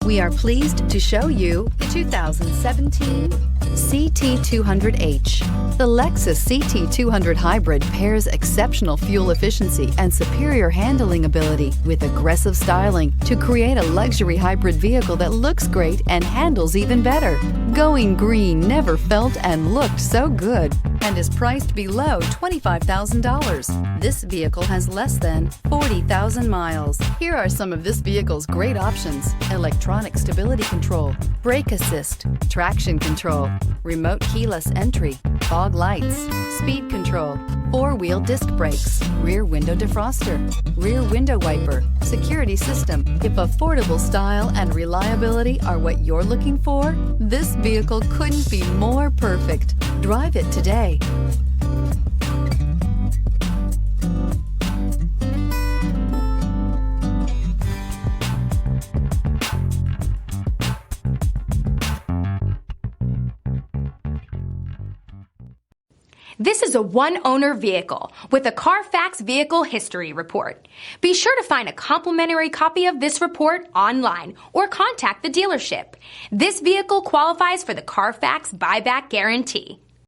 We are pleased to show you the 2017 CT200H. The Lexus CT200 Hybrid pairs exceptional fuel efficiency and superior handling ability with aggressive styling to create a luxury hybrid vehicle that looks great and handles even better. Going green never felt and looked so good and is priced below $25,000. This vehicle has less than 40,000 miles. Here are some of this vehicle's great options: electronic stability control, brake assist, traction control, remote keyless entry, fog lights, speed control, four-wheel disc brakes, rear window defroster, rear window wiper, security system. If affordable style and reliability are what you're looking for, this vehicle couldn't be more perfect. Drive it today. This is a one-owner vehicle with a Carfax Vehicle History Report. Be sure to find a complimentary copy of this report online or contact the dealership. This vehicle qualifies for the Carfax Buyback Guarantee.